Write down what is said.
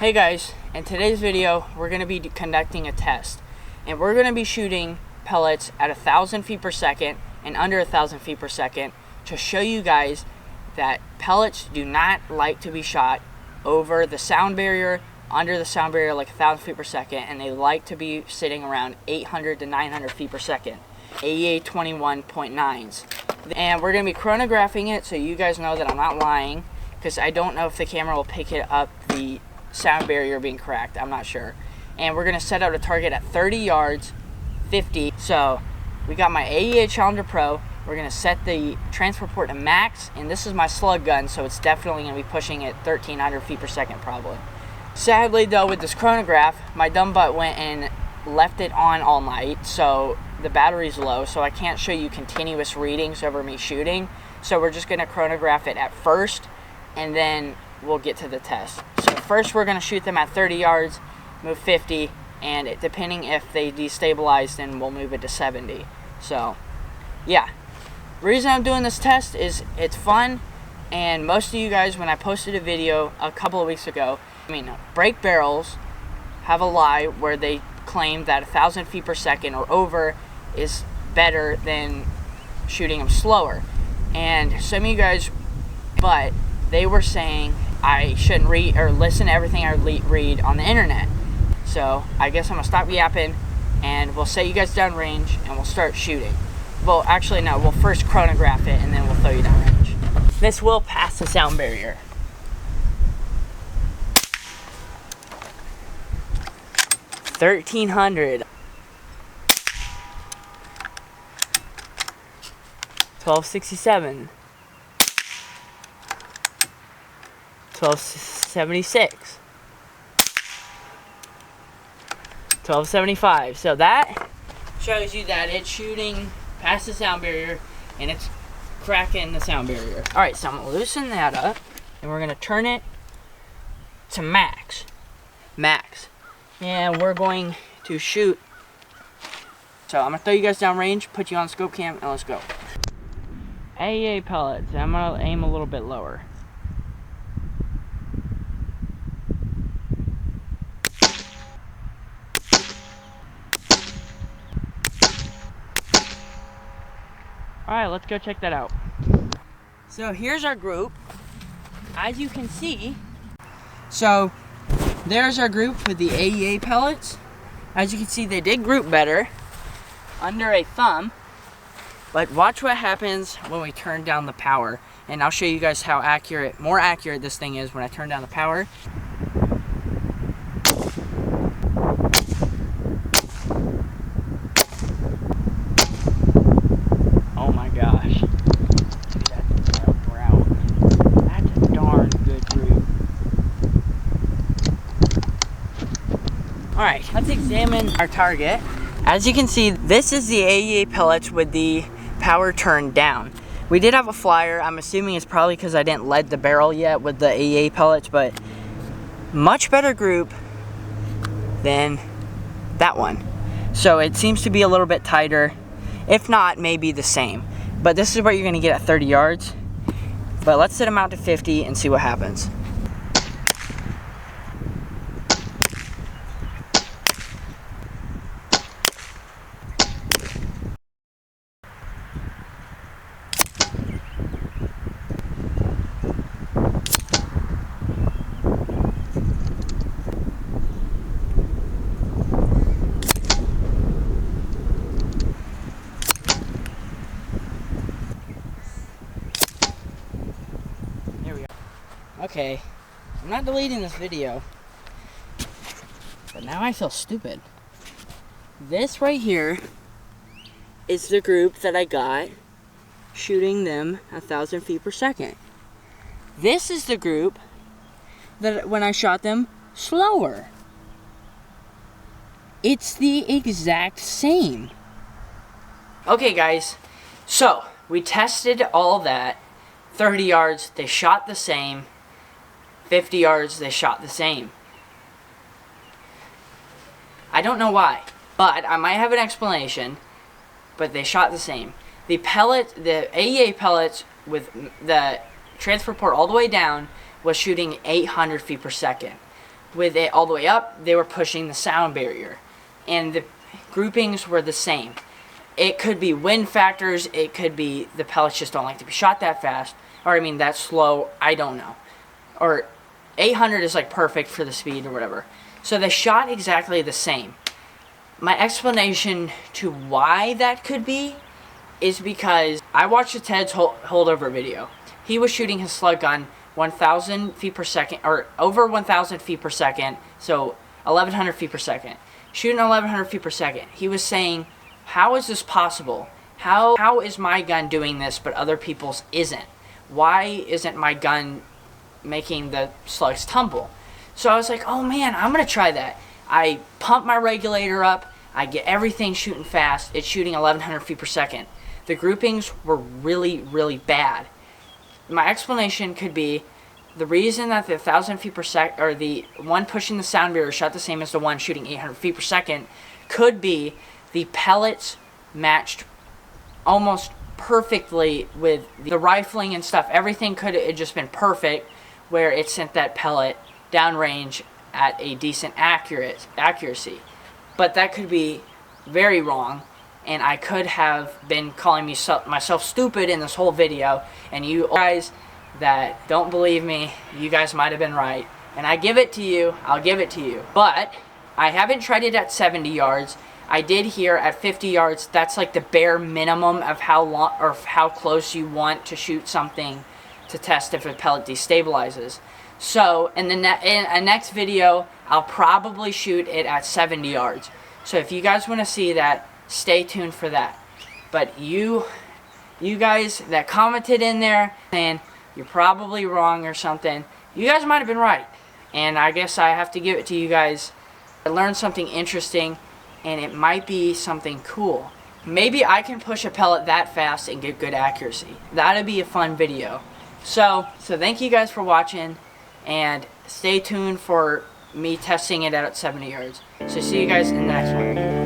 Hey guys, in today's video we're going to be conducting a test, and we're going to be shooting pellets at 1,000 feet per second and under 1,000 feet per second to show you guys that pellets do not like to be shot over the sound barrier, under the sound barrier like 1,000 feet per second, and they like to be sitting around 800 to 900 feet per second, AEA 21.9s. And we're going to be chronographing it so you guys know that I'm not lying, because I don't know if the camera will pick it up the sound barrier being cracked. I'm not sure. And we're gonna set out a target at 30 yards, 50. So we got my AEA Challenger Pro. We're gonna set the transfer port to max, and this is my slug gun, so it's definitely gonna be pushing at 1,300 feet per second probably. Sadly though, with this chronograph, my dumb butt went and left it on all night, so the battery's low, so I can't show you continuous readings over me shooting. So we're just gonna chronograph it at first, and then we'll get to the test. So first we're going to shoot them at 30 yards, move 50, and depending if they destabilize, then we'll move it to 70. So yeah, the reason I'm doing this test is it's fun, and most of you guys, when I posted a video a couple of weeks ago, break barrels have a lie where they claim that 1,000 feet per second or over is better than shooting them slower. And some of you guys, but they were saying I shouldn't read or listen to everything I read on the internet. So I guess I'm gonna stop yapping, and we'll set you guys down range and we'll start shooting. Well, actually no, we'll first chronograph it and then we'll throw you down range. This will pass the sound barrier. $1,300. 1267. 1276. 1275. So that shows you that it's shooting past the sound barrier and it's cracking the sound barrier. Alright, so I'm going to loosen that up and we're going to turn it to max. And we're going to shoot. So I'm going to throw you guys down range, put you on scope cam, and let's go. AEA pellets. I'm going to aim a little bit lower. Alright, let's go check that out. So here's our group. As you can see, so there's our group with the AEA pellets. As you can see, they did group better under a thumb. But watch what happens when we turn down the power. And I'll show you guys how more accurate this thing is when I turn down the power. Oh my gosh. That's a route. That's a darn good group. Alright, let's examine our target. As you can see, this is the AEA pellets with the power turned down. We did have a flyer. I'm assuming it's probably because I didn't lead the barrel yet with the AEA pellets, but much better group than that one. So it seems to be a little bit tighter. If not, maybe the same. But this is what you're going to get at 30 yards. But let's set them out to 50 and see what happens. Okay, I'm not deleting this video, but now I feel stupid. This right here is the group that I got shooting them 1,000 feet per second. This is the group that when I shot them slower. It's the exact same. Okay guys, so we tested all that. 30 yards, they shot the same. 50 yards, they shot the same. I don't know why, but I might have an explanation, but they shot the same. The AEA pellets with the transfer port all the way down was shooting 800 feet per second. with it all the way up, they were pushing the sound barrier. And the groupings were the same. It could be wind factors, it could be the pellets just don't like to be shot that fast, or I mean that slow, I don't know. Or 800 is like perfect for the speed or whatever. So they shot exactly the same. My explanation to why that could be is because I watched the Ted's holdover video. He was shooting his slug gun 1,000 feet per second, or over 1,000 feet per second, so 1,100 feet per second. Shooting 1,100 feet per second. He was saying, how is this possible? How is my gun doing this but other people's isn't? Why isn't my gun making the slugs tumble? So I was like, oh man, I'm gonna try that. I pump my regulator up, I get everything shooting fast. It's shooting 1,100 feet per second. The groupings were really, really bad. My explanation could be the reason that the 1,000 feet per second, or the one pushing the sound barrier shot the same as the one shooting 800 feet per second, could be the pellets matched almost perfectly with the rifling and stuff. Everything could have just been perfect, where it sent that pellet downrange at a decent accuracy. But that could be very wrong, and I could have been calling myself stupid in this whole video, and you guys that don't believe me, you guys might have been right. And I give it to you, I'll give it to you. But I haven't tried it at 70 yards. I did hear at 50 yards, that's like the bare minimum of how long or how close you want to shoot something to test if a pellet destabilizes. So in a next video, I'll probably shoot it at 70 yards. So if you guys want to see that, stay tuned for that. But you guys that commented in there saying you're probably wrong or something, you guys might have been right. And I guess I have to give it to you guys. I learned something interesting, and it might be something cool. Maybe I can push a pellet that fast and get good accuracy. That'd be a fun video. So thank you guys for watching, and stay tuned for me testing it at 70 yards. So see you guys in the next one.